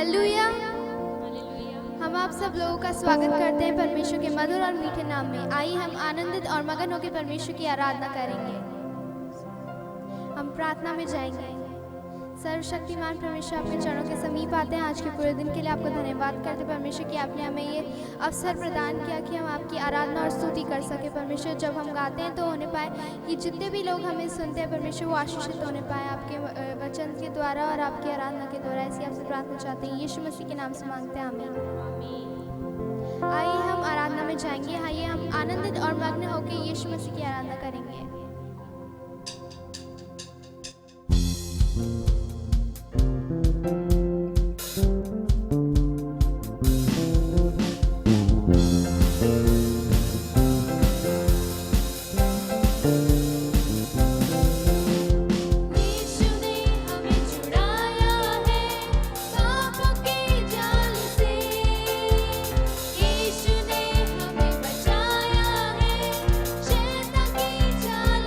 Hallelujah. हम आप सब लोगों का स्वागत करते हैं परमेश्वर के मधुर और मीठे नाम में। आइए हम आनंदित और मगन होकर परमेश्वर की आराधना करेंगे। हम प्रार्थना में जाएंगे। सर्वशक्तिमान परमेश्वर, आपके चरणों के समीप आते हैं। आज के पूरे दिन के लिए आपको धन्यवाद करते परमेश्वर कि आपने हमें ये अवसर प्रदान किया कि हम आपकी आराधना और स्तुति कर सके। परमेश्वर, जब हम गाते हैं तो होने पाए कि जितने भी लोग हमें सुनते हैं परमेश्वर, वो आशीषित होने पाए आपके वचन के द्वारा और आपकी आराधना के द्वारा। ऐसी आपसे प्रार्थना चाहते हैं, यीशु मसीह के नाम से मांगते हैं, आमीन। आइए हम आराधना में जाएंगे। आइए हम आनंदित और मग्न होकर यीशु मसीह की आराधना करेंगे। यीशु ने हमें बचाया है शैतान की जाल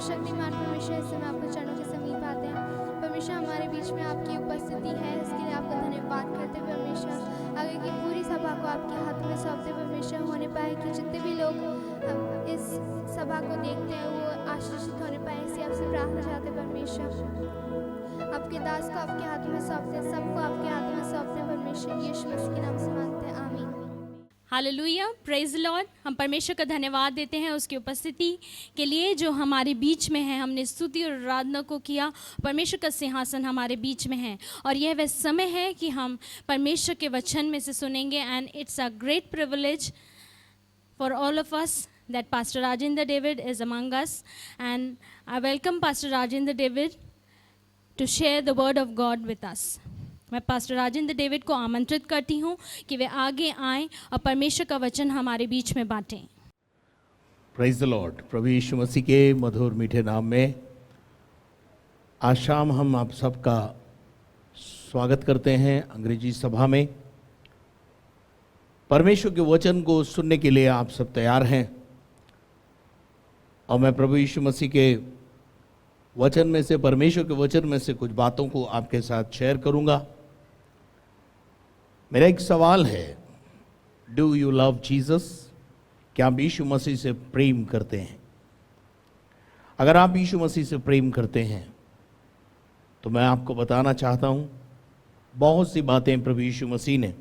शक्तिमान परमेश्वर, इस समय आपके चरणों के समीप आते हैं। परमेश्वर, हमारे बीच में आपकी उपस्थिति है, इसके लिए आपका धन्यवाद करते हैं परमेश्वर। आगे की पूरी सभा को आपके हाथ में सौंपते परमेश्वर, होने पाए कि जितने भी लोग इस सभा को देखते हैं वो आशीषित होने पाए, इसलिए आपसे प्रार्थना चाहते हैं परमेश्वर। आपके दास को आपके हाथ में सौंपते हैं, सबको आपके हाथ में सौंपते हैं परमेश्वर, यीशु मसीह के नाम से मांगते हैं, आमीन। Hallelujah, praise Lord. हम परमेश्वर का धन्यवाद देते हैं उसकी उपस्थिति के लिए जो हमारे बीच में है। हमने स्तुति और आराधना को किया, परमेश्वर का सिंहासन हमारे बीच में है और यह वह समय है कि हम परमेश्वर के वचन में से सुनेंगे। And it's a great privilege for all of us that Pastor Rajendra David is among us, and I welcome Pastor Rajendra David to share the word of God with us. मैं पास्टर राजेंद्र डेविड को आमंत्रित करती हूँ कि वे आगे आएं और परमेश्वर का वचन हमारे बीच में बांटें। Praise the Lord. प्रभु यीशु मसीह के मधुर मीठे नाम में आज शाम हम आप सबका स्वागत करते हैं अंग्रेजी सभा में। परमेश्वर के वचन को सुनने के लिए आप सब तैयार हैं और मैं प्रभु यीशु मसीह के वचन में से, परमेश्वर के वचन में से कुछ बातों को आपके साथ शेयर करूंगा। मेरा एक सवाल है, डू यू लव जीसस? क्या आप यीशु मसीह से प्रेम करते हैं? अगर आप यीशु मसीह से प्रेम करते हैं तो मैं आपको बताना चाहता हूं, बहुत सी बातें प्रभु यीशु मसीह ने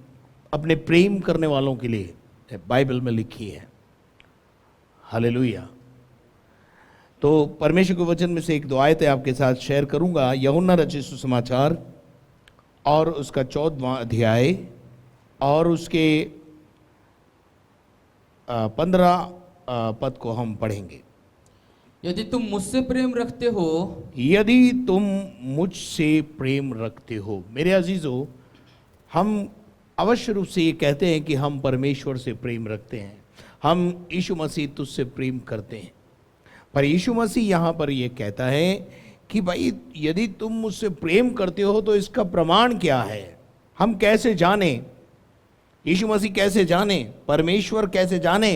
अपने प्रेम करने वालों के लिए बाइबल में लिखी है। हालेलुया। तो परमेश्वर के वचन में से एक दो आयतें आपके साथ शेयर करूंगा। यूहन्ना रचित सुसमाचार और उसका 14वां अध्याय और उसके 15 पद को हम पढ़ेंगे। यदि तुम मुझसे प्रेम रखते हो, यदि तुम मुझसे प्रेम रखते हो। मेरे अजीजों, हम अवश्य रूप से ये कहते हैं कि हम परमेश्वर से प्रेम रखते हैं, हम यीशु मसीह तुझसे प्रेम करते हैं। पर यीशु मसीह यहाँ पर ये कहता है कि भाई यदि तुम मुझसे प्रेम करते हो तो इसका प्रमाण क्या है? हम कैसे जाने, यीशु मसीह कैसे जाने, परमेश्वर कैसे जाने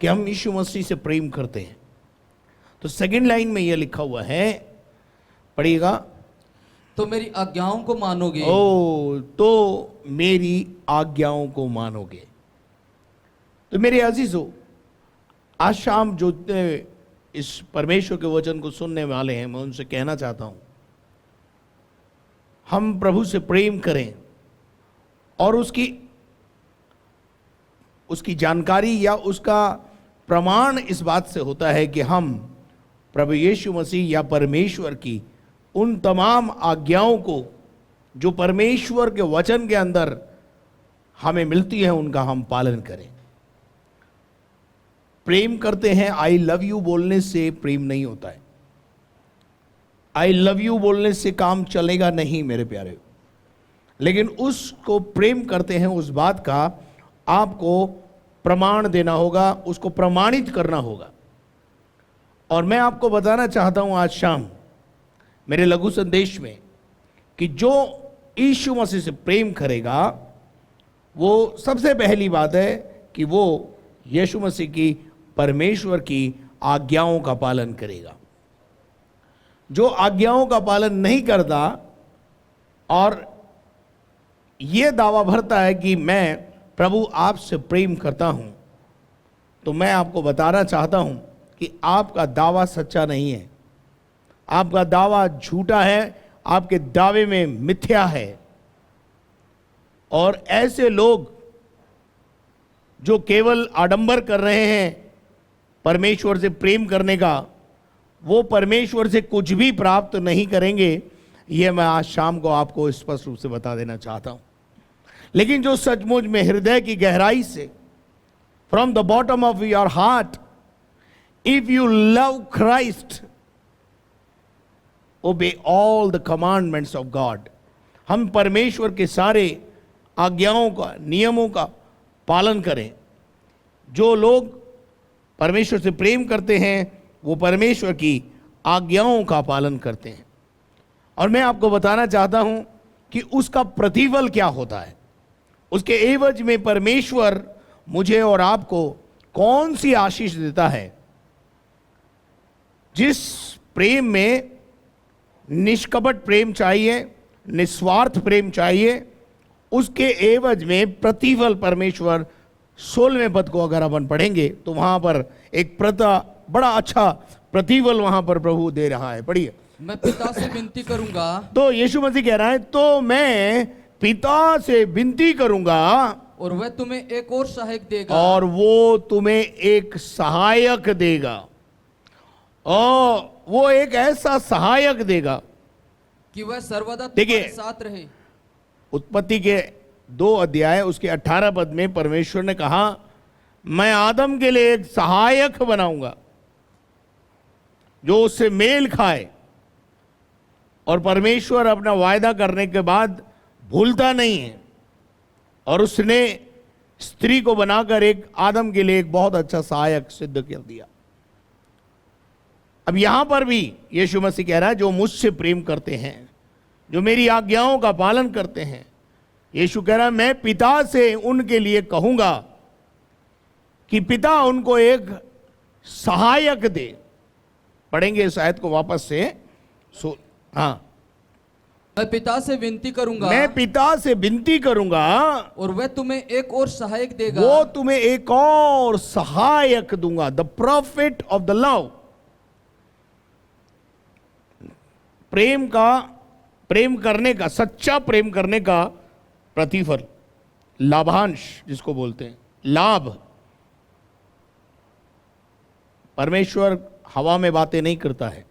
कि हम यीशु मसीह से प्रेम करते हैं? तो सेकंड लाइन में यह लिखा हुआ है, पढ़िएगा। तो मेरी आज्ञाओं को मानोगे। तो मेरी आज्ञाओं को मानोगे। तो मेरे अजीजों, आज शाम जो इस परमेश्वर के वचन को सुनने वाले हैं, मैं उनसे कहना चाहता हूं, हम प्रभु से प्रेम करें और उसकी जानकारी या उसका प्रमाण इस बात से होता है कि हम प्रभु यीशु मसीह या परमेश्वर की उन तमाम आज्ञाओं को जो परमेश्वर के वचन के अंदर हमें मिलती है उनका हम पालन करें। प्रेम करते हैं, आई लव यू बोलने से प्रेम नहीं होता है। आई लव यू बोलने से काम चलेगा नहीं मेरे प्यारे, लेकिन उसको प्रेम करते हैं, उस बात का आपको प्रमाण देना होगा, उसको प्रमाणित करना होगा। और मैं आपको बताना चाहता हूं आज शाम मेरे लघु संदेश में कि जो यीशु मसीह से प्रेम करेगा, वो सबसे पहली बात है कि वो यीशु मसीह की, परमेश्वर की आज्ञाओं का पालन करेगा। जो आज्ञाओं का पालन नहीं करता और ये दावा भरता है कि मैं प्रभु आपसे प्रेम करता हूं, तो मैं आपको बताना चाहता हूं कि आपका दावा सच्चा नहीं है, आपका दावा झूठा है, आपके दावे में मिथ्या है। और ऐसे लोग जो केवल आडंबर कर रहे हैं परमेश्वर से प्रेम करने का, वो परमेश्वर से कुछ भी प्राप्त नहीं करेंगे। ये मैं आज शाम को आपको स्पष्ट रूप से बता देना चाहता हूं। लेकिन जो सचमुच में हृदय की गहराई से, from the bottom of your heart, if you love Christ, obey all the commandments of God. हम परमेश्वर के सारे आज्ञाओं का, नियमों का पालन करें। जो लोग परमेश्वर से प्रेम करते हैं वो परमेश्वर की आज्ञाओं का पालन करते हैं। और मैं आपको बताना चाहता हूं कि उसका प्रतिफल क्या होता है। उसके एवज में परमेश्वर मुझे और आपको कौन सी आशीष देता है। जिस प्रेम में निष्कपट प्रेम चाहिए, निस्वार्थ प्रेम चाहिए, उसके एवज में प्रतिफल परमेश्वर 16वें पद को अगर अपन पढ़ेंगे तो वहां पर एक बड़ा अच्छा प्रतिफल वहां पर प्रभु दे रहा है। पढ़िए। मैं पिता से विनती करूंगा, तो यीशु मसीह कह रहा है, तो मैं पिता से विनती करूंगा और वह तुम्हें एक और सहायक देगा, और वो तुम्हें एक सहायक देगा। और वो एक ऐसा सहायक देगा कि वह सर्वदा देखिए, तुम्हारे साथ रहे। उत्पत्ति के 2 अध्याय उसके 18 पद में परमेश्वर ने कहा, मैं आदम के लिए एक सहायक बनाऊंगा जो उससे मेल खाए। और परमेश्वर अपना वायदा करने के बाद भूलता नहीं है, और उसने स्त्री को बनाकर एक आदम के लिए एक बहुत अच्छा सहायक सिद्ध कर दिया। अब यहां पर भी यीशु मसीह कह रहा है, जो मुझसे प्रेम करते हैं, जो मेरी आज्ञाओं का पालन करते हैं, यीशु कह रहा है मैं पिता से उनके लिए कहूंगा कि पिता उनको एक सहायक दे। पढ़ेंगे इस आयत को वापस से। हाँ, मैं पिता से विनती करूंगा, मैं पिता से विनती करूंगा, और वह तुम्हें एक और सहायक देगा, वो तुम्हें एक और सहायक दूंगा। The prophet of the love. प्रेम करने का, सच्चा प्रेम करने का प्रतिफल, लाभांश जिसको बोलते हैं, लाभ। परमेश्वर हवा में बातें नहीं करता है।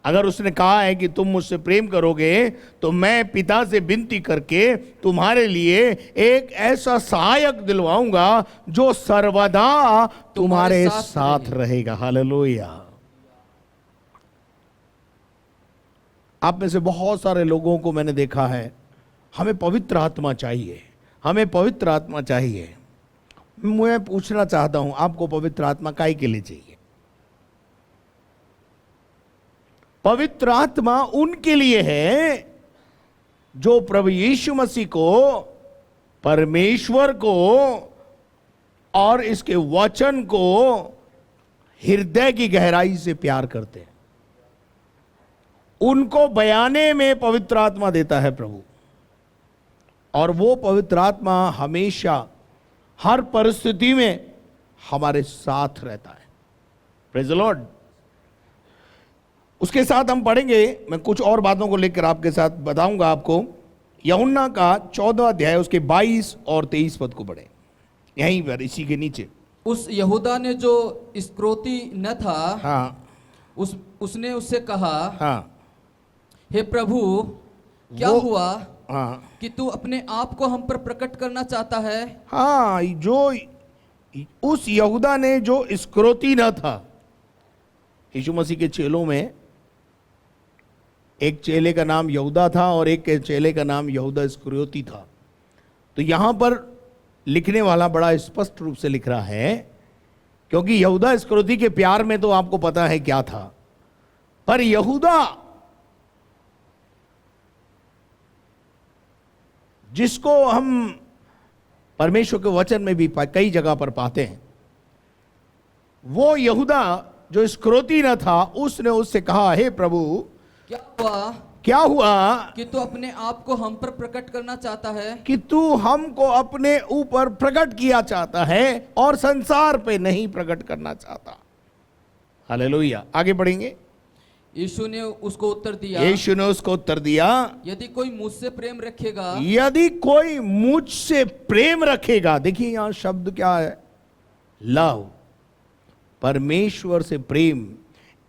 अगर उसने कहा है कि तुम मुझसे प्रेम करोगे तो मैं पिता से विनती करके तुम्हारे लिए एक ऐसा सहायक दिलवाऊंगा जो सर्वदा तुम्हारे साथ रहेगा। हालेलुया। आप में से बहुत सारे लोगों को मैंने देखा है, हमें पवित्र आत्मा चाहिए, हमें पवित्र आत्मा चाहिए। मैं पूछना चाहता हूं, आपको पवित्र आत्मा काहे के लिए चाहिए? पवित्र आत्मा उनके लिए है जो प्रभु यीशु मसीह को, परमेश्वर को और इसके वचन को हृदय की गहराई से प्यार करते हैं। उनको बयाने में पवित्र आत्मा देता है प्रभु, और वो पवित्र आत्मा हमेशा हर परिस्थिति में हमारे साथ रहता है। Praise the Lord. उसके साथ हम पढ़ेंगे, मैं कुछ और बातों को लेकर आपके साथ बताऊंगा आपको। यूहन्ना का 14 अध्याय उसके 22 और 23 पद को पढ़ें, यहीं पर इसी के नीचे। उस यहूदा ने जो इस्करियोती न था, हाँ, उसने उससे कहा, हाँ, हे प्रभु, क्या हुआ हाँ, कि तू अपने आप को हम पर प्रकट करना चाहता है? हाँ, जो उस यहूदा ने जो इस्करियोती न था, यीशु मसीह के चेलों में एक चेले का नाम यहूदा था और एक के चेले का नाम यहूदा इस्करियोती था। तो यहां पर लिखने वाला बड़ा स्पष्ट रूप से लिख रहा है, क्योंकि यहूदा इस्करियोती के प्यार में तो आपको पता है क्या था, पर यहूदा जिसको हम परमेश्वर के वचन में भी कई जगह पर पाते हैं, वो यहूदा जो इस्करियोती न था, उसने उससे कहा, हे प्रभु, क्या हुआ कि तू अपने आप को हम पर प्रकट करना चाहता है? कि तू हमको अपने ऊपर प्रकट किया चाहता है और संसार पे नहीं प्रकट करना चाहता। हालेलुया। आगे बढ़ेंगे। यीशु ने उसको उत्तर दिया, यीशु ने उसको उत्तर दिया, यदि कोई मुझसे प्रेम रखेगा, यदि कोई मुझसे प्रेम रखेगा। देखिए यहां शब्द क्या है, लव, परमेश्वर से प्रेम।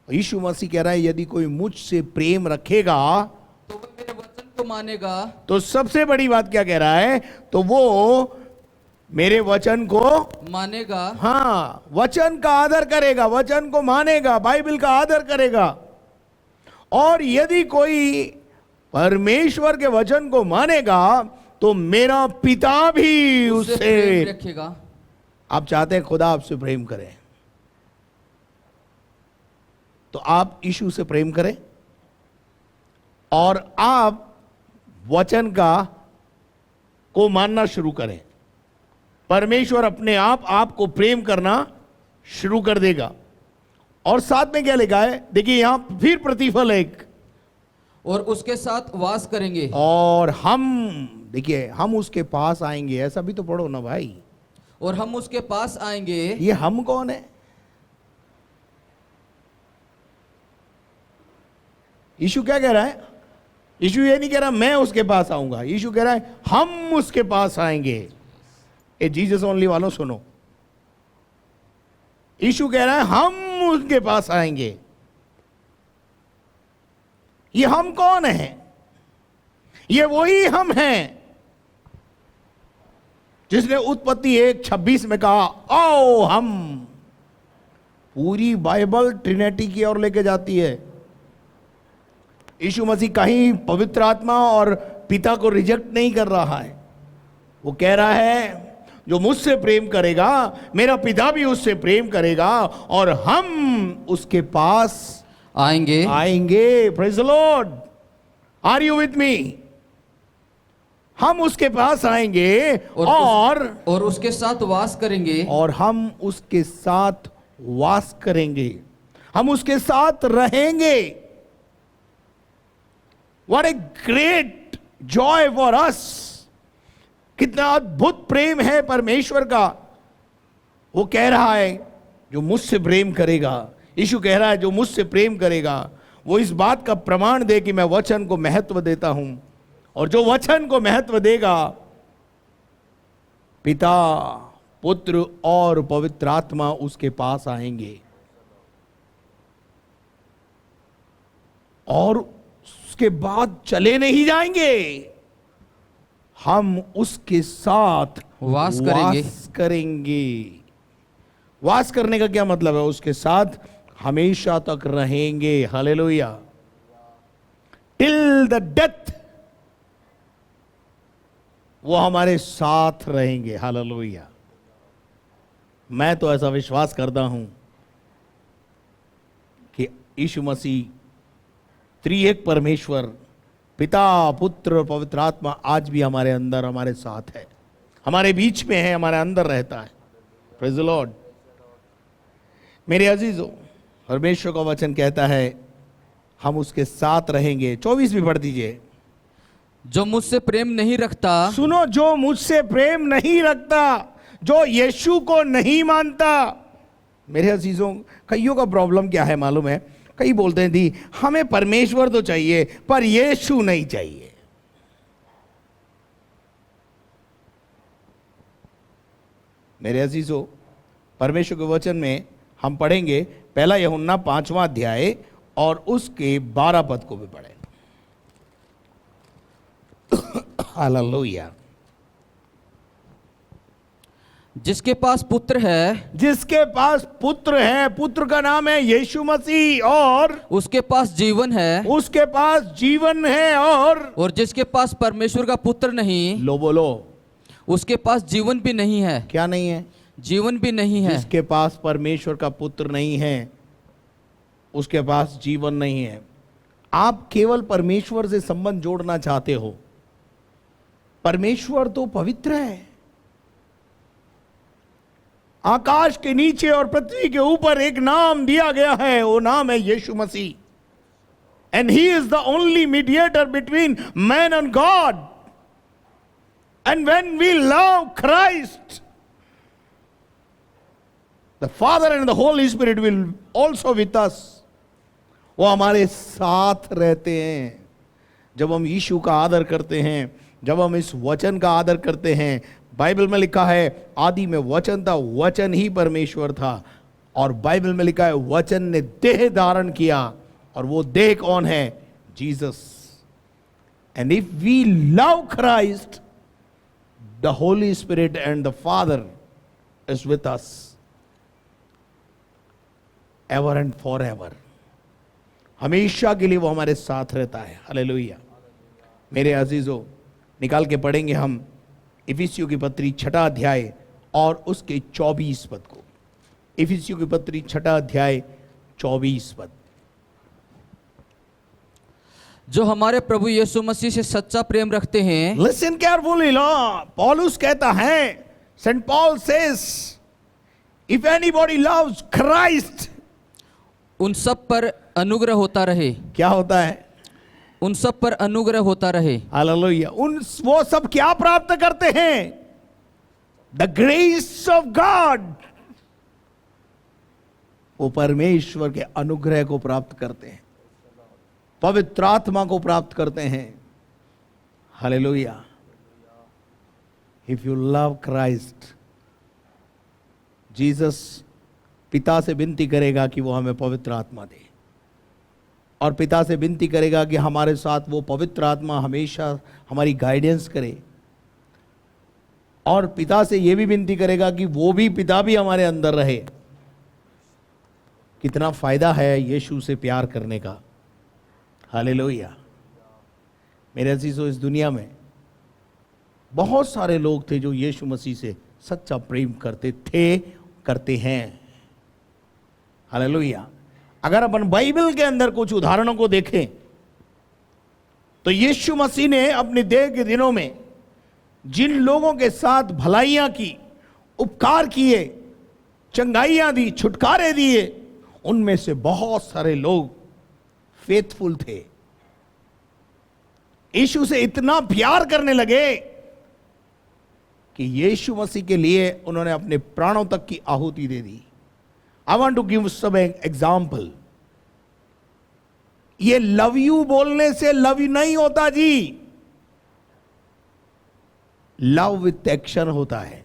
यीशु मसीह कह रहा है, यदि कोई मुझसे प्रेम रखेगा तो वह मेरे वचन को मानेगा। तो सबसे बड़ी बात क्या कह रहा है? तो वो मेरे वचन को मानेगा। हाँ, वचन का आदर करेगा, वचन को मानेगा, बाइबल का आदर करेगा। और यदि कोई परमेश्वर के वचन को मानेगा तो मेरा पिता भी उससे उससे प्रेम रखेगा। आप चाहते हैं खुदा आपसे प्रेम करे, तो आप यीशु से प्रेम करें और आप वचन का को मानना शुरू करें। परमेश्वर अपने आप आपको प्रेम करना शुरू कर देगा। और साथ में क्या लिखा है? देखिए यहां फिर प्रतिफल है एक, और उसके साथ वास करेंगे। और हम, देखिए हम उसके पास आएंगे, ऐसा भी तो पढ़ो ना भाई। और हम उसके पास आएंगे। ये हम कौन है? यीशु क्या कह रहा है? यीशु ये नहीं कह रहा मैं उसके पास आऊंगा, यीशु कह रहा है हम उसके पास आएंगे। ए जीसस ओनली वालों सुनो, यीशु कह रहा है हम उसके पास आएंगे। ये हम कौन है? ये वही हम हैं जिसने उत्पत्ति 1:26 में कहा आओ हम। पूरी बाइबल ट्रिनिटी की ओर लेके जाती है। यीशु मसीह कहीं पवित्र आत्मा और पिता को रिजेक्ट नहीं कर रहा है। वो कह रहा है जो मुझसे प्रेम करेगा मेरा पिता भी उससे प्रेम करेगा और हम उसके पास आएंगे। Praise the lord. Are you with me? हम उसके पास आएंगे और उसके साथ वास करेंगे। और हम उसके साथ वास करेंगे, हम उसके साथ रहेंगे। What a great Joy for us! कितना अद्भुत प्रेम है परमेश्वर का। वो कह रहा है जो मुझसे प्रेम करेगा, यीशु कह रहा है जो मुझसे प्रेम करेगा वो इस बात का प्रमाण दे कि मैं वचन को महत्व देता हूं, और जो वचन को महत्व देगा पिता, पुत्र और पवित्र आत्मा उसके पास आएंगे और उसके बाद चले नहीं जाएंगे, हम उसके साथ वास करेंगे। वास करने का क्या मतलब है? उसके साथ हमेशा तक रहेंगे। हालेलुया। टिल द डेथ वो हमारे साथ रहेंगे। हालेलुया। मैं तो ऐसा विश्वास करता हूं कि यीशु मसीह त्रिएक परमेश्वर पिता, पुत्र और पवित्र आत्मा आज भी हमारे अंदर, हमारे साथ है, हमारे बीच में है, हमारे अंदर रहता है। Praise the Lord. मेरे अजीजों, परमेश्वर का वचन कहता है हम उसके साथ रहेंगे। 24 भी पढ़ दीजिए। जो मुझसे प्रेम नहीं रखता, सुनो, जो मुझसे प्रेम नहीं रखता, जो यीशु को नहीं मानता। मेरे अजीजों, कईयों का प्रॉब्लम क्या है मालूम है? कई बोलते हैं दी हमें परमेश्वर तो चाहिए पर यीशु नहीं चाहिए। मेरे अजीजों, परमेश्वर के वचन में हम पढ़ेंगे पहला यूहन्ना 5वां अध्याय और उसके 12 पद को भी पढ़ें। हालेलुया। जिसके पास पुत्र है, जिसके पास पुत्र है, पुत्र का नाम है यीशु मसीह, और उसके पास जीवन है। उसके पास जीवन है। और जिसके पास परमेश्वर का पुत्र नहीं, लो बोलो, उसके पास जीवन भी नहीं है। क्या नहीं है? जीवन भी नहीं है। जिसके पास परमेश्वर का पुत्र नहीं है उसके पास जीवन नहीं है। आप केवल परमेश्वर से संबंध जोड़ना चाहते हो। परमेश्वर तो पवित्र है। आकाश के नीचे और पृथ्वी के ऊपर एक नाम दिया गया है, वो नाम है यीशु मसीह। And he is the only mediator between man and God. And when we love Christ, the Father and the Holy Spirit will also with us. वो हमारे साथ रहते हैं जब हम यीशु का आदर करते हैं, जब हम इस वचन का आदर करते हैं। बाइबल में लिखा है आदि में वचन था, वचन ही परमेश्वर था। और बाइबल में लिखा है वचन ने देह धारण किया, और वो देह कौन है? Jesus. And if we love Christ, the Holy Spirit and the Father is with us ever and forever. हमेशा के लिए वो हमारे साथ रहता है. हालेलुया. मेरे अजीजों, निकाल के पढ़ेंगे हम इफिसियों की पत्री 6 अध्याय और उसके 24 पद को. इफिसियों की पत्री 6 अध्याय 24 पद. जो हमारे प्रभु यीशु मसीह से सच्चा प्रेम रखते हैं, Listen carefully, Lord. पौलुस कहता है, St. Paul says, if anybody loves Christ, उन सब पर अनुग्रह होता रहे. क्या होता है? उन सब पर अनुग्रह होता रहे. हालेलुया. वो सब क्या प्राप्त करते हैं? The grace of God. वो परमेश्वर के अनुग्रह को प्राप्त करते हैं, पवित्र आत्मा को प्राप्त करते हैं. Hallelujah. If you love Christ, Jesus पिता से विनती करेगा कि वो हमें पवित्र आत्मा दे, और पिता से विनती करेगा कि हमारे साथ वो पवित्र आत्मा हमेशा हमारी गाइडेंस करे, और पिता से ये भी विनती करेगा कि वो भी पिता भी हमारे अंदर रहे. कितना फायदा है यीशु से प्यार करने का. हालेलुया. मेरे अजीजों, इस दुनिया में बहुत सारे लोग थे जो यीशु मसीह से सच्चा प्रेम करते थे, करते हैं. हालेलुया. अगर अपन बाइबल के अंदर कुछ उदाहरणों को देखें तो यीशु मसीह ने अपने देह के दिनों में जिन लोगों के साथ भलाइयां की, उपकार किए, चंगाइयां दी, छुटकारे दिए, उनमें से बहुत सारे लोग फेथफुल थे. यीशु से इतना प्यार करने लगे कि यीशु मसीह के लिए उन्होंने अपने प्राणों तक की आहुति दे दी. I want to give some example. ये लव यू बोलने से लव यू नहीं होता जी. लव विथ एक्शन होता है.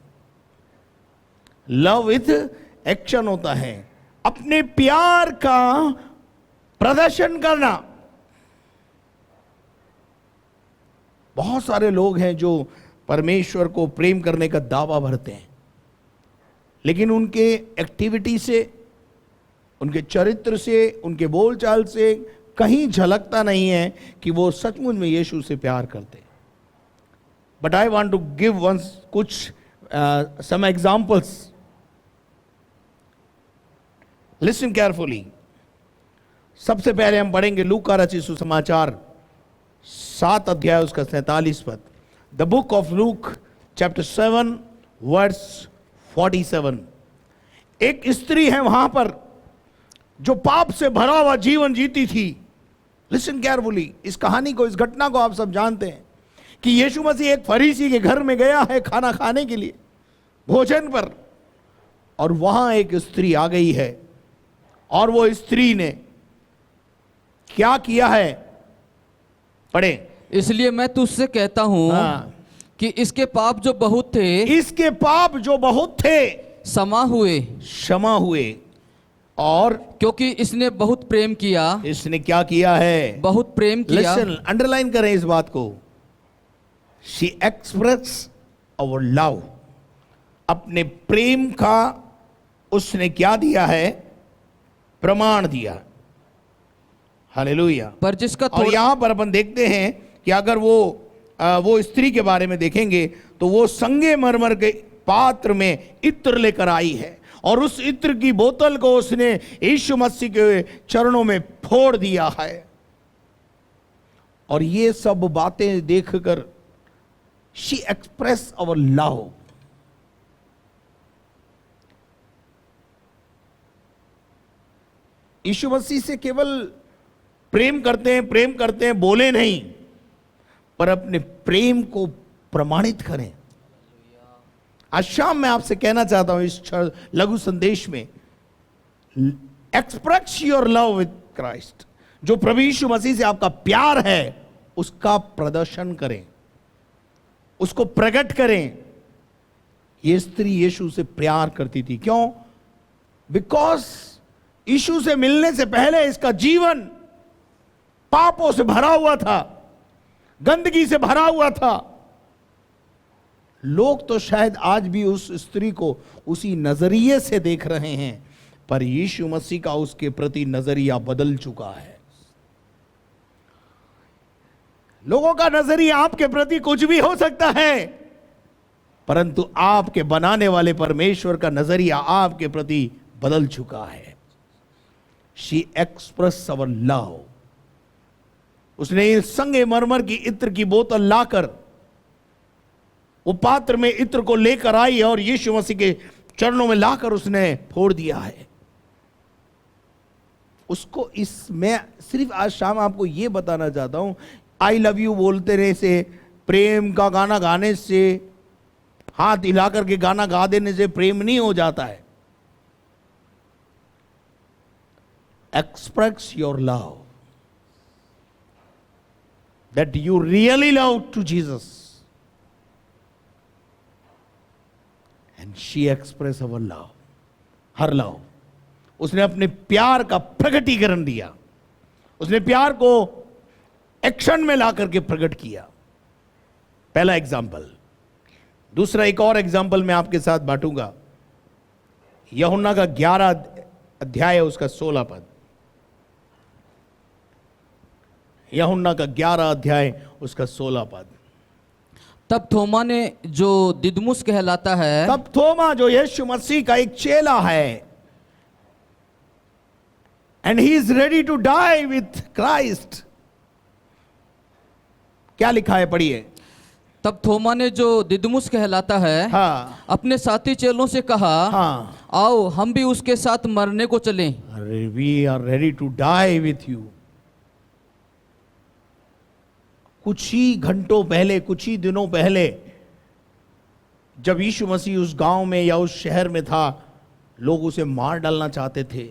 लव विथ एक्शन होता है. अपने प्यार का प्रदर्शन करना. बहुत सारे लोग हैं जो परमेश्वर को प्रेम करने का दावा भरते हैं, लेकिन उनके एक्टिविटी से, उनके चरित्र से, उनके बोलचाल से कहीं झलकता नहीं है कि वो सचमुच में यीशु से प्यार करते. But I want to give once कुछ सम एग्जाम्पल्स. Listen carefully. सबसे पहले हम पढ़ेंगे लूका रचित सुसमाचार 7 अध्याय उसका 47 पद. The book of Luke chapter 7 verse 47. एक स्त्री है वहां पर जो पाप से भरा हुआ जीवन जीती थी. Listen carefully. इस कहानी को, इस घटना को आप सब जानते हैं कि यीशु मसीह एक फरीसी के घर में गया है खाना खाने के लिए, भोजन पर, और वहां एक स्त्री आ गई है, और वो स्त्री ने क्या किया है? पढ़े. इसलिए मैं तुझसे कहता हूं कि इसके पाप जो बहुत थे, इसके पाप जो बहुत थे क्षमा हुए, और क्योंकि इसने बहुत प्रेम किया. इसने क्या किया है? बहुत प्रेम किया. लिसन, अंडरलाइन करें इस बात को. She express our love. अपने प्रेम का उसने क्या दिया है? प्रमाण दिया. हालेलुया. पर जिसका और यहां पर अपन देखते हैं कि अगर वो स्त्री के बारे में देखेंगे तो वो संगमरमर के पात्र में इत्र लेकर आई है, और उस इत्र की बोतल को उसने यीशु मसीह के चरणों में फोड़ दिया है. और ये सब बातें देखकर शी एक्सप्रेस अवर लव. यीशु मसीह से केवल प्रेम करते हैं, बोले नहीं, पर अपने प्रेम को प्रमाणित करें. आज शाम मैं आपसे कहना चाहता हूं इस लघु संदेश में, express your love with Christ. जो प्रभु यीशु मसीह से आपका प्यार है उसका प्रदर्शन करें, उसको प्रकट करें. ये स्त्री यीशु से प्यार करती थी. क्यों? बिकॉज यीशु से मिलने से पहले इसका जीवन पापों से भरा हुआ था, गंदगी से भरा हुआ था। लोग तो शायद आज भी उस स्त्री को उसी नजरिए से देख रहे हैं, पर यीशु मसीह का उसके प्रति नजरिया बदल चुका है। लोगों का नजरिया आपके प्रति कुछ भी हो सकता है, परंतु आपके बनाने वाले परमेश्वर का नजरिया आपके प्रति बदल चुका है। She express our love. उसने संगमरमर की इत्र की बोतल लाकर वो पात्र में इत्र को लेकर आई और यीशु मसीह के चरणों में लाकर उसने फोड़ दिया है उसको। मैं सिर्फ आज शाम आपको यह बताना चाहता हूं, आई लव यू बोलते रहे से, प्रेम का गाना गाने से, हाथ हिला करके गाना गा देने से प्रेम नहीं हो जाता है। Express your love, that you really love to Jesus, and she express our love, her love. उसने अपने प्यार का प्रकटीकरण दिया, उसने प्यार को एक्शन में ला करके प्रकट किया। पहला एग्जाम्पल। दूसरा एक और एग्जाम्पल मैं आपके साथ बांटूंगा, यूहन्ना का 11 अध्याय उसका 16 पद। यूहन्ना का 11 अध्याय उसका 16 पद। तब थोमा ने, जो दिदमुस कहलाता है, तब थोमा जो यीशु मसीह का एक चेला है, and he is ready to die with Christ. क्या लिखा है, पढ़िए। तब थोमा ने, जो दिदमुस कहलाता है, हाँ, अपने साथी चेलों से कहा, हाँ, आओ हम भी उसके साथ मरने को चलें। We are ready to die with you. कुछ ही घंटों पहले, कुछ ही दिनों पहले, जब यीशु मसीह उस गांव में या उस शहर में था, लोग उसे मार डालना चाहते थे।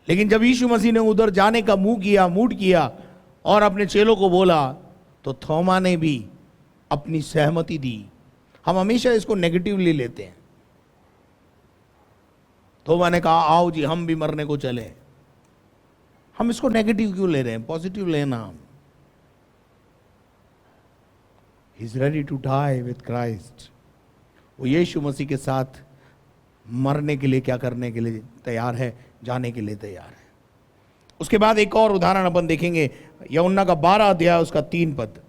लेकिन जब यीशु मसीह ने उधर जाने का मूड किया और अपने चेलों को बोला, तो थोमा ने भी अपनी सहमति दी। हम हमेशा इसको नेगेटिवली लेते हैं। थोमा ने कहा, आओ जी हम भी मरने को चले। हम इसको नेगेटिव क्यों ले रहे हैं, पॉजिटिव लेना। हम he is ready to die with Christ. वो यीशु मसीह के साथ मरने के लिए, क्या करने के लिए तैयार है, जाने के लिए तैयार है। उसके बाद एक और उदाहरण अपन देखेंगे, यूहन्ना का 12 अध्याय उसका 3 पद।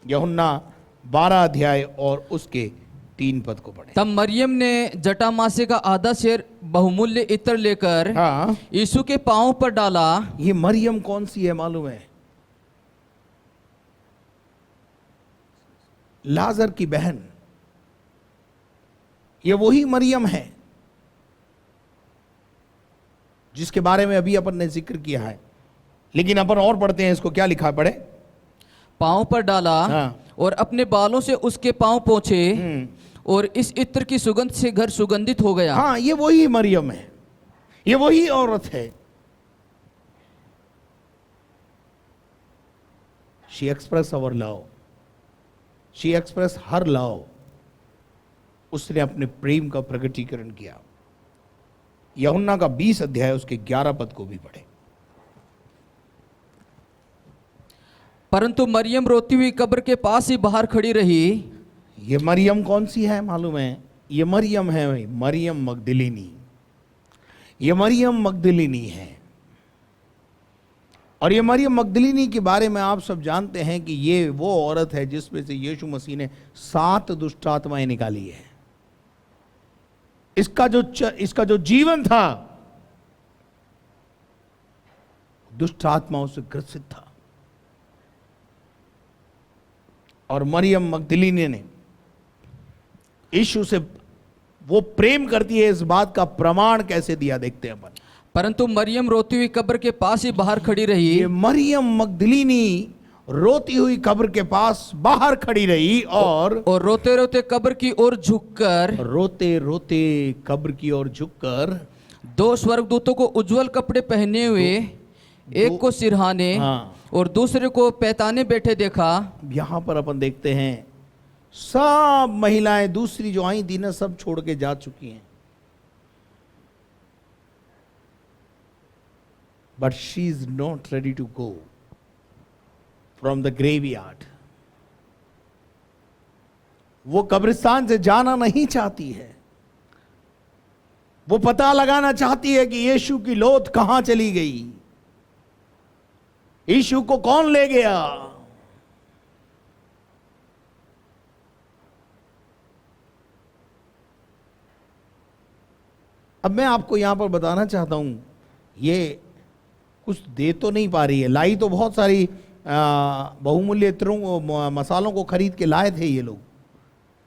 यूहन्ना 12 अध्याय और उसके 3 पद को पढ़े। तब मरियम ने जटामासे का आधा शेर बहुमूल्य इत्र लेकर हाँ, यीशु के पांव पर डाला। ये मरियम कौन सी है मालूम है? लाजर की बहन। ये वही मरियम है जिसके बारे में अभी अपन ने जिक्र किया है। लेकिन अपन और पढ़ते हैं इसको, क्या लिखा है, पढ़े। पांव पर डाला, हाँ, और अपने बालों से उसके पांव पोंछे, और इस इत्र की सुगंध से घर सुगंधित हो गया। हाँ, ये वही मरियम है, ये वही औरत है। She express our love, she express her love. उसने अपने प्रेम का प्रकटीकरण किया। यूहन्ना का 20 अध्याय उसके 11 पद को भी पढ़े। परंतु मरियम रोती हुई कब्र के पास ही बाहर खड़ी रही। ये मरियम कौन सी है मालूम है? ये मरियम है, मरियम मगदलिनी। ये मरियम मगदलिनी है। और ये मरियम मगदलिनी के बारे में आप सब जानते हैं कि ये वो औरत है जिसमें से यीशु मसीह ने 7 दुष्ट आत्माएं निकाली है। इसका जो जीवन था दुष्ट आत्माओं से ग्रसित था। और मरियम मगदलिनी ने यीशु से वो प्रेम करती है, इस बात का प्रमाण कैसे दिया देखते हैं अपन। परंतु मरियम रोती हुई कब्र के पास ही बाहर खड़ी रही। ये मरियम मगदलिनी रोती हुई कब्र के पास बाहर खड़ी रही और रोते रोते कब्र की ओर झुककर, रोते रोते कब्र की ओर झुककर 2 स्वर्गदूतों को उज्जवल कपड़े पहने हुए, एक को सिरहाने, हाँ, और दूसरे को पैताने बैठे देखा। यहां पर अपन देखते हैं सब महिलाएं दूसरी जो आई थी ना, सब छोड़ के जा चुकी हैं। But she is not ready to go. From the graveyard. वो कब्रिस्तान से जाना नहीं चाहती है। वो पता लगाना चाहती है कि यीशु की लौट कहां चली गई, यीशु को कौन ले गया। अब मैं आपको यहां पर बताना चाहता हूं, ये कुछ दे तो नहीं पा रही है, लाई तो बहुत सारी बहुमूल्य इत्रों मसालों को खरीद के लाए थे ये लोग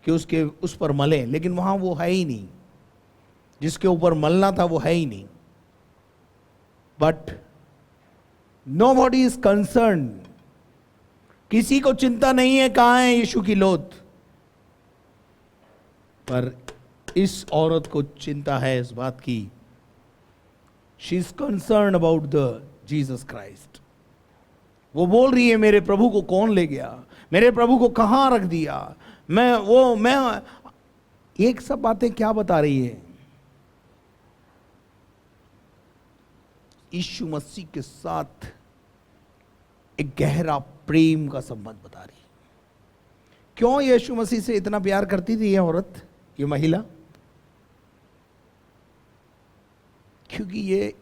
कि उसके उस पर मलें, लेकिन वहां वो है ही नहीं, जिसके ऊपर मलना था वो है ही नहीं। बट नोबॉडी इज कंसर्न, किसी को चिंता नहीं है कहां है यीशु की लौट, पर इस औरत को चिंता है इस बात की, she is concern about the Jesus Christ. वो बोल रही है मेरे प्रभु को कौन ले गया, मेरे प्रभु को कहां रख दिया। मैं एक सब बातें क्या बता रही है, यीशु मसीह के साथ एक गहरा प्रेम का संबंध बता रही है। क्यों यीशु मसीह से इतना प्यार करती थी यह औरत, ये महिला? क्योंकि ये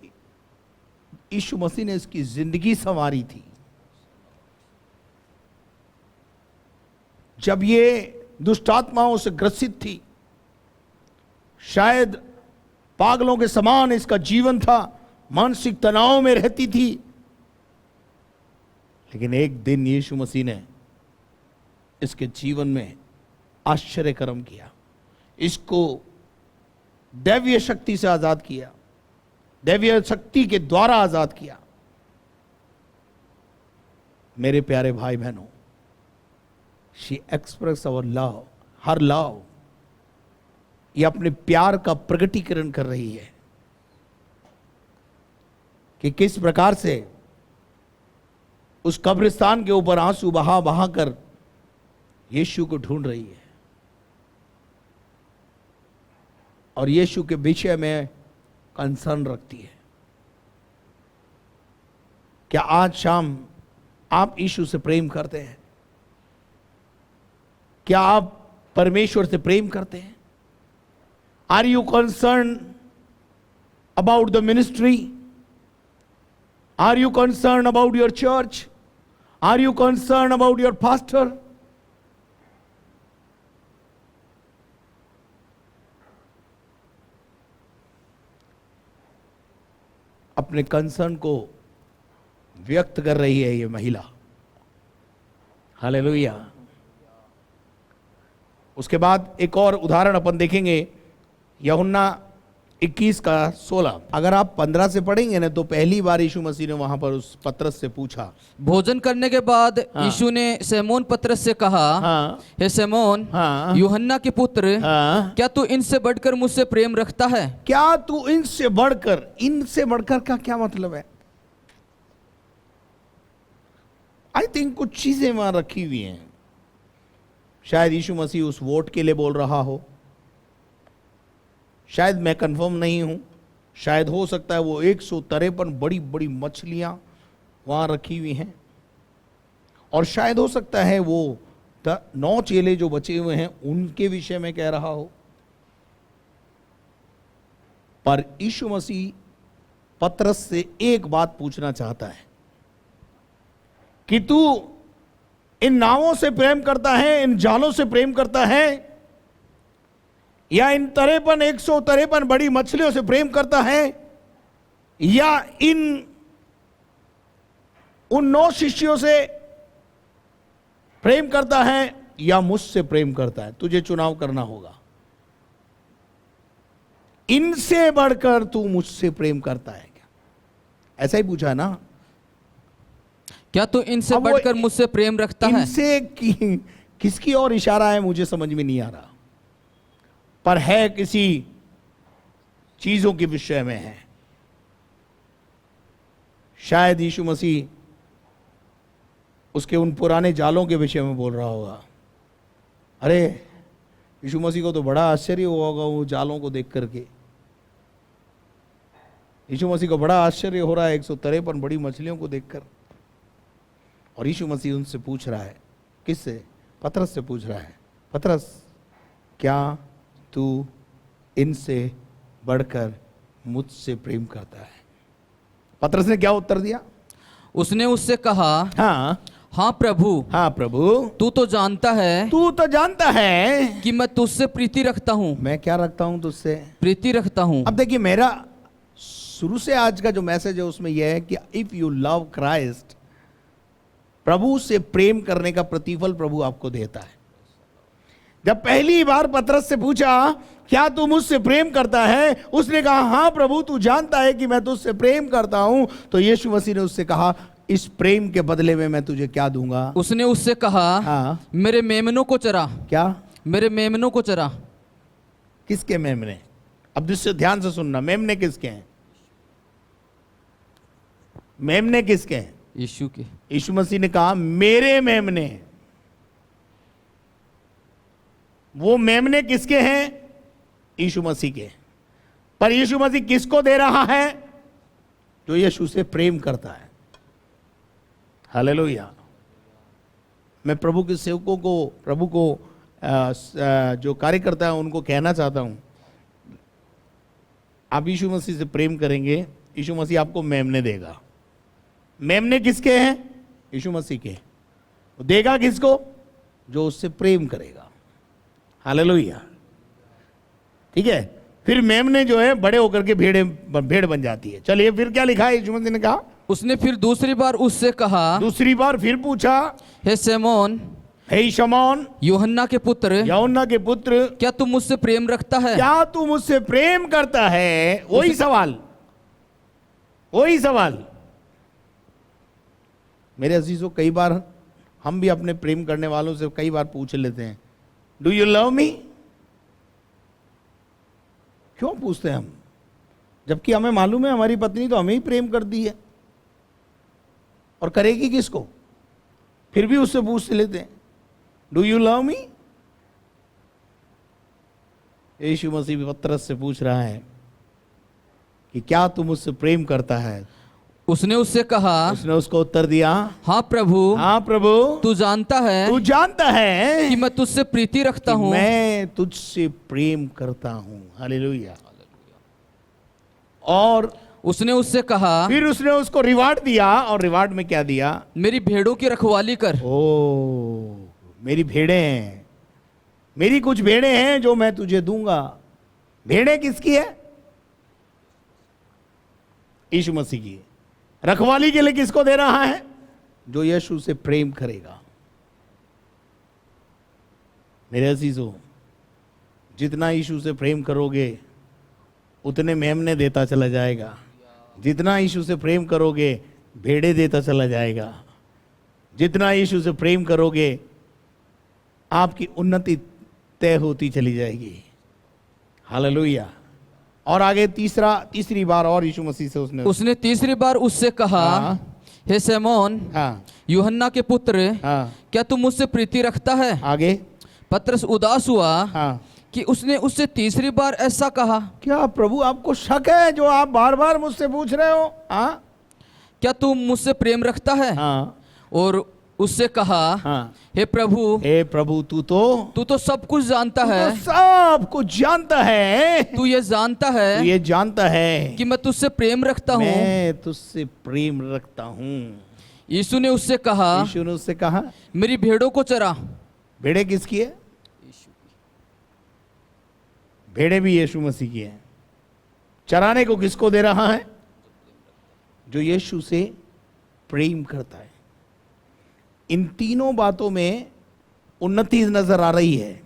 यीशु मसीह ने इसकी जिंदगी संवारी थी। जब ये दुष्टात्माओं से ग्रसित थी, शायद पागलों के समान इसका जीवन था, मानसिक तनाव में रहती थी, लेकिन एक दिन यीशु मसीह ने इसके जीवन में आश्चर्य कर्म किया, इसको दैवीय शक्ति से आजाद किया, दैवीय शक्ति के द्वारा आजाद किया। मेरे प्यारे भाई बहनों, she express our love, her love, ये अपने प्यार का प्रकटीकरण कर रही है कि किस प्रकार से उस कब्रिस्तान के ऊपर आंसू बहा बहा कर यीशु को ढूंढ रही है और यीशु के विषय में कंसर्न रखती है। क्या आज शाम आप यीशु से प्रेम करते हैं? क्या आप परमेश्वर से प्रेम करते हैं? Are you concern about the ministry? Are you concern about your church? Are you concern about your pastor? अपने कंसर्न को व्यक्त कर रही है ये महिला। हालेलुया। उसके बाद एक और उदाहरण अपन देखेंगे, यूहन्ना 21:16। अगर आप 15 से पढ़ेंगे ना, तो पहली बार यीशु मसीह ने वहां पर उस पतरस से पूछा। भोजन करने के बाद यीशु ने शमौन पतरस से कहा, हे शमौन, यूहन्ना के पुत्र, क्या तू इनसे बढ़कर मुझसे प्रेम रखता है? क्या तू इनसे बढ़कर, इनसे बढ़कर का क्या मतलब है? आई थिंक कुछ चीजें वहां रखी हुई हैं। शायद यीशु मसीह उस वोट के लिए बोल रहा हो, शायद मैं कंफर्म नहीं हूं, शायद हो सकता है वो 153 बड़ी बड़ी मछलियां वहां रखी हुई हैं, और शायद हो सकता है वो 9 चेले जो बचे हुए हैं उनके विषय में कह रहा हो। पर यीशु मसीह पतरस से एक बात पूछना चाहता है कि तू इन नावों से प्रेम करता है, इन जालों से प्रेम करता है, या इन 153 बड़ी मछलियों से प्रेम करता है, या उन 9 शिष्यों से प्रेम करता है, या मुझसे प्रेम करता है? तुझे चुनाव करना होगा। इनसे बढ़कर तू मुझसे प्रेम करता है क्या? ऐसा ही पूछा ना? क्या तू इनसे बढ़कर मुझसे प्रेम रखता है? इनसे किसकी और इशारा है मुझे समझ में नहीं आ रहा, पर है किसी चीजों के विषय में है। शायद यीशु मसीह उसके उन पुराने जालों के विषय में बोल रहा होगा। अरे यीशु मसीह को तो बड़ा आश्चर्य हुआ होगा वो जालों को देख करके। यीशु मसीह को बड़ा आश्चर्य हो रहा है 153 बड़ी मछलियों को देखकर, और यीशु मसीह उनसे पूछ रहा है, किससे? पतरस से पूछ रहा है, पतरस क्या तू इनसे बढ़कर मुझसे प्रेम करता है? पतरस ने क्या उत्तर दिया? उसने उससे कहा, हाँ हाँ प्रभु, हाँ प्रभु, तू तो जानता है तू तो जानता है कि मैं तुझसे प्रीति रखता हूँ। मैं क्या रखता हूं तुझसे? प्रीति रखता हूँ। अब देखिए, मेरा शुरू से आज का जो मैसेज है उसमें यह है कि इफ यू लव क्राइस्ट, प्रभु से प्रेम करने का प्रतिफल प्रभु आपको देता है। जब पहली बार पतरस से पूछा, क्या तू मुझसे प्रेम करता है? उसने कहा, हाँ प्रभु, तू जानता है कि मैं तुझसे प्रेम करता हूं। तो यीशु मसीह ने उससे कहा, इस प्रेम के बदले में मैं तुझे क्या दूंगा? उसने उससे कहा, हाँ, मेरे मेमनों को चरा। क्या? मेरे मेमनों को चरा। किसके मेमने? अब जिससे ध्यान से सुनना, मेमने किसके हैं? मेमने किसके हैं? यीशु के। यीशु मसीह ने कहा, मेरे मेमने। वो मेमने किसके हैं? यीशु मसीह के। पर यीशु मसीह किसको दे रहा है? जो यीशु से प्रेम करता है। हालेलुया। मैं प्रभु के सेवकों को, प्रभु को जो कार्यकर्ता है उनको कहना चाहता हूं, आप यीशु मसीह से प्रेम करेंगे, यीशु मसीह आपको मेमने देगा। मेमने किसके हैं? यीशु मसीह के। वो देगा किसको? जो उससे प्रेम करेगा। हालेलुया। ठीक है। फिर मेमने जो है बड़े होकर के भेड़ बन जाती है। चलिए, फिर क्या लिखा है? यीशु मसीह ने कहा, उसने फिर दूसरी बार उससे कहा, दूसरी बार फिर पूछा, हे शमौन, हे शमौन, यूहन्ना के पुत्र, यूहन्ना के पुत्र, क्या तू मुझसे प्रेम रखता है? क्या तू मुझसे प्रेम करता है? वही सवाल, वही सवाल। मेरे अजीजों, कई बार हम भी अपने प्रेम करने वालों से कई बार पूछ लेते हैं, डू यू लव मी? क्यों पूछते हैं हम? जबकि हमें मालूम है हमारी पत्नी तो हमें ही प्रेम करती है, और करेगी किसको? फिर भी उससे पूछ लेते हैं, डू यू लव मी? यीशु मसीह पतरस से पूछ रहा है कि क्या तू मुझसे प्रेम करता है? उसने उससे कहा, उसने उसको उत्तर दिया, हाँ प्रभु, हाँ प्रभु, तू जानता है तू जानता है कि मैं तुझसे प्रीति रखता कि हूँ। मैं तुझसे प्रेम करता हूं। हालेलुया। और उसने उससे कहा, फिर उसने उसको रिवार्ड दिया, और रिवार्ड में क्या दिया? मेरी भेड़ों की रखवाली कर। ओ, मेरी भेड़ें हैं, मेरी कुछ भेड़ें हैं जो मैं तुझे दूंगा। भेड़ें किसकी है? यीशु मसीह की। रखवाली के लिए किसको दे रहा है? जो यीशु से प्रेम करेगा। मेरे अजीजों, जितना यीशु से प्रेम करोगे उतने मेमने देता चला जाएगा। जितना यीशु से प्रेम करोगे भेड़े देता चला जाएगा। जितना यीशु से प्रेम करोगे आपकी उन्नति तय होती चली जाएगी। हालेलुया। और आगे तीसरी बार और यीशु मसीह से उसने तीसरी बार उससे कहा, हाँ, हे शमौन, हाँ, यूहन्ना के पुत्र, हाँ, क्या तू मुझसे प्रीति रखता है? आगे पतरस उदास हुआ हाँ, कि उसने उससे तीसरी बार ऐसा कहा। क्या प्रभु आपको शक है जो आप बार बार मुझसे पूछ रहे हो? हाँ, क्या तू मुझसे प्रेम रखता है? हाँ, और उससे कहा, हाँ, हे प्रभु, तू तो सब कुछ जानता है। सब कुछ जानता है। तू ये जानता है कि मैं तुझसे प्रेम रखता हूँ। मैं तुझसे प्रेम रखता हूँ। यीशु ने उससे कहा, मेरी भेड़ों को चरा। भेड़े किसकी है? भेड़े भी यीशु मसीह की है। चराने को किसको दे रहा है? जो यीशु से प्रेम करता है। इन तीनों बातों में उन्नति नजर आ रही है।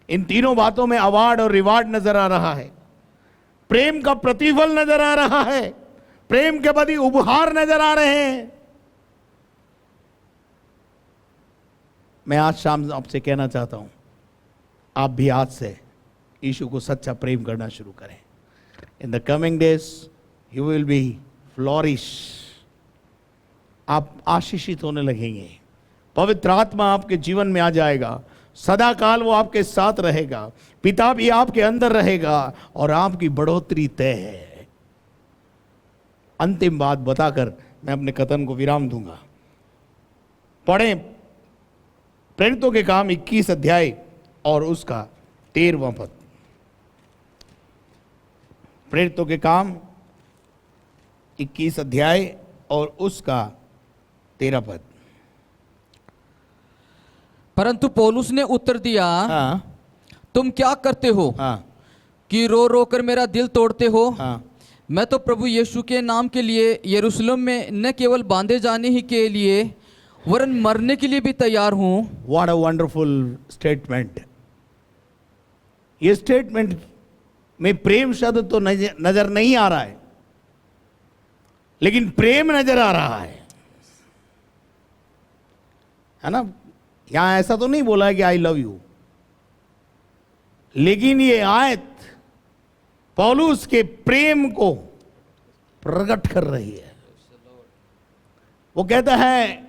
इन तीनों बातों में अवार्ड और रिवार्ड नजर आ रहा है। प्रेम का प्रतिफल नजर आ रहा है। प्रेम के बदले उपहार नजर आ रहे हैं। मैं आज शाम आपसे कहना चाहता हूं, आप भी आज से यीशु को सच्चा प्रेम करना शुरू करें। In the coming days you will be flourish. आप आशीषित होने लगेंगे। पवित्र आत्मा आपके जीवन में आ जाएगा। सदा काल वो आपके साथ रहेगा। पिता भी आपके अंदर रहेगा और आपकी बढ़ोतरी तय है। अंतिम बात बताकर मैं अपने कथन को विराम दूंगा। पढ़ें प्रेरितों के काम 21 अध्याय और उसका 13वां पद। प्रेरितों के काम 21 अध्याय और उसका 13 पद। परंतु पौलुस ने उत्तर दिया, हाँ तुम क्या करते हो हाँ कि रो रो कर मेरा दिल तोड़ते हो? हाँ। मैं तो प्रभु यीशु के नाम के लिए यरूशलेम में न केवल बांधे जाने ही के लिए वरन मरने के लिए भी तैयार हूं। What a wonderful statement. ये स्टेटमेंट में प्रेम शब्द तो नजर नहीं आ रहा है, लेकिन प्रेम नजर आ रहा है ना। यहां ऐसा तो नहीं बोला है कि आई लव यू, लेकिन ये आयत पौलुस के प्रेम को प्रकट कर रही है। वो कहता है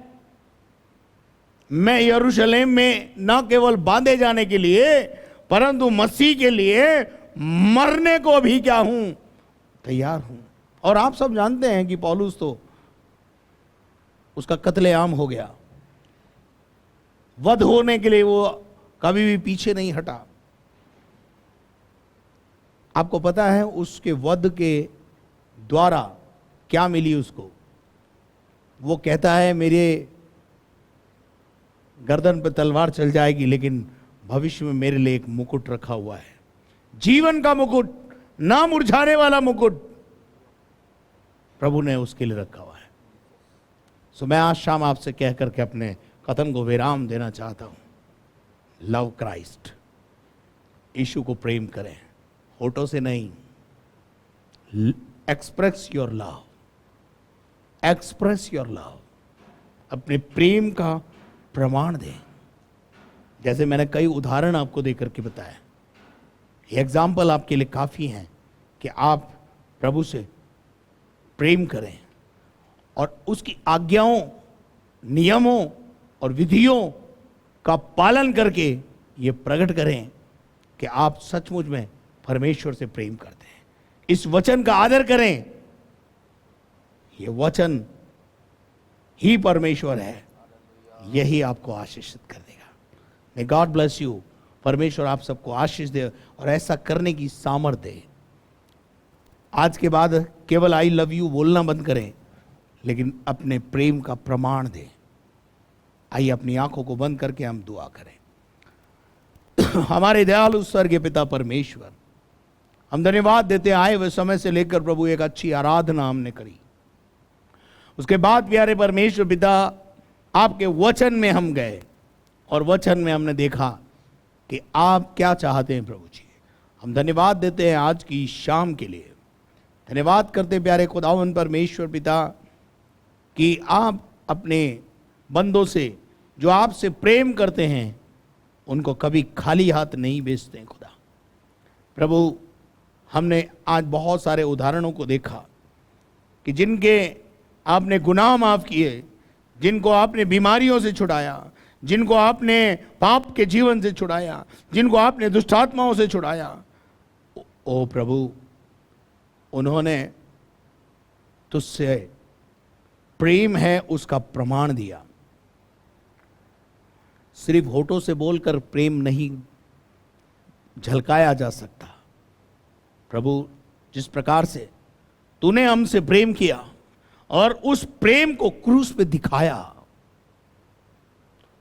मैं यरूशलेम में न केवल बांधे जाने के लिए परंतु मसीह के लिए मरने को भी क्या हूं, तैयार हूं। और आप सब जानते हैं कि पौलुस तो उसका कत्लेआम हो गया, वध होने के लिए वो कभी भी पीछे नहीं हटा। आपको पता है उसके वध के द्वारा क्या मिली उसको? वो कहता है मेरे गर्दन पे तलवार चल जाएगी, लेकिन भविष्य में मेरे लिए एक मुकुट रखा हुआ है, जीवन का मुकुट, ना मुरझाने वाला मुकुट प्रभु ने उसके लिए रखा हुआ है। सो मैं आज शाम आपसे कह करके अपने कथन को विराम देना चाहता हूं। लव क्राइस्ट, यीशु को प्रेम करें, होठों से नहीं। Express your love, express your love, अपने प्रेम का प्रमाण दें। जैसे मैंने कई उदाहरण आपको देकर के बताया, ये एग्जाम्पल आपके लिए काफी हैं कि आप प्रभु से प्रेम करें और उसकी आज्ञाओं, नियमों और विधियों का पालन करके ये प्रकट करें कि आप सचमुच में परमेश्वर से प्रेम करते हैं। इस वचन का आदर करें, ये वचन ही परमेश्वर है, यही आपको आशीषित कर देगा। May God bless you. परमेश्वर आप सबको आशीष दे और ऐसा करने की सामर्थ्य दे। आज के बाद केवल आई लव यू बोलना बंद करें, लेकिन अपने प्रेम का प्रमाण दें। आइए अपनी आंखों को बंद करके हम दुआ करें। हमारे दयालु स्वर्गीय पिता परमेश्वर, हम धन्यवाद देते आए हुए समय से लेकर प्रभु एक अच्छी आराधना हमने करी। उसके बाद प्यारे परमेश्वर पिता आपके वचन में हम गए और वचन में हमने देखा कि आप क्या चाहते हैं प्रभु जी। हम धन्यवाद देते हैं आज की शाम के लिए। धन्यवाद करते प्यारे खुदावंद परमेश्वर पिता कि आप अपने बंदों से जो आपसे प्रेम करते हैं उनको कभी खाली हाथ नहीं भेजते खुदा। प्रभु हमने आज बहुत सारे उदाहरणों को देखा कि जिनके आपने गुनाह माफ किए, जिनको आपने बीमारियों से छुड़ाया, जिनको आपने पाप के जीवन से छुड़ाया, जिनको आपने दुष्टात्माओं से छुड़ाया, ओ प्रभु उन्होंने तुझसे प्रेम है उसका प्रमाण दिया। सिर्फ होठों से बोलकर प्रेम नहीं झलकाया जा सकता। प्रभु जिस प्रकार से तूने हमसे प्रेम किया और उस प्रेम को क्रूस पे दिखाया,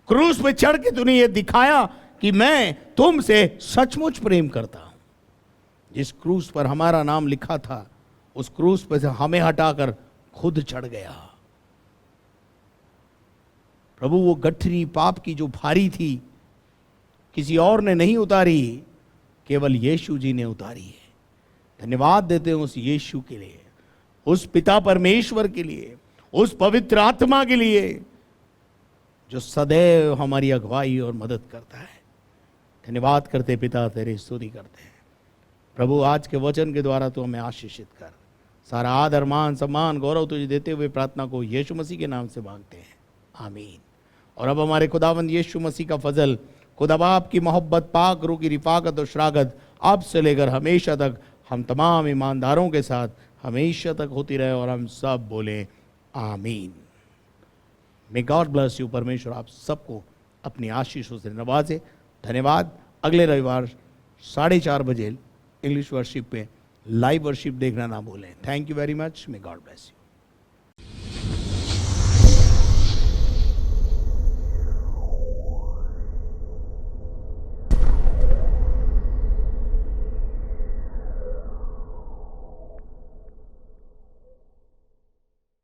क्रूस पे चढ़ के तूने ये दिखाया कि मैं तुमसे सचमुच प्रेम करता हूं। जिस क्रूस पर हमारा नाम लिखा था उस क्रूस पर से हमें हटाकर खुद चढ़ गया। प्रभु वो गठरी पाप की जो भारी थी किसी और ने नहीं उतारी, केवल यीशु जी ने उतारी है। धन्यवाद देते हैं उस यीशु के लिए, उस पिता परमेश्वर के लिए, उस पवित्र आत्मा के लिए जो सदैव हमारी अगुवाई और मदद करता है। धन्यवाद करते पिता, तेरी स्तुति करते हैं प्रभु। आज के वचन के द्वारा तो हमें आशीषित कर। सारा आदर मान सम्मान गौरव तुझे देते हुए प्रार्थना को यीशु मसीह के नाम से मांगते हैं, आमीन। और अब हमारे खुदावंद यीशु मसीह का फजल, खुदा बाप की मोहब्बत, पाक रूह की रिफाकत और शरागत अब से लेकर हमेशा तक हम तमाम ईमानदारों के साथ हमेशा तक होती रहे। और हम सब बोले आमीन। May God bless you. परमेश्वर आप सबको अपनी आशीषों से नवाजे। धन्यवाद। अगले रविवार 4:30 बजे इंग्लिश वर्शिप पे लाइव वर्शिप देखना ना भूलें। Thank you very much. May God bless you.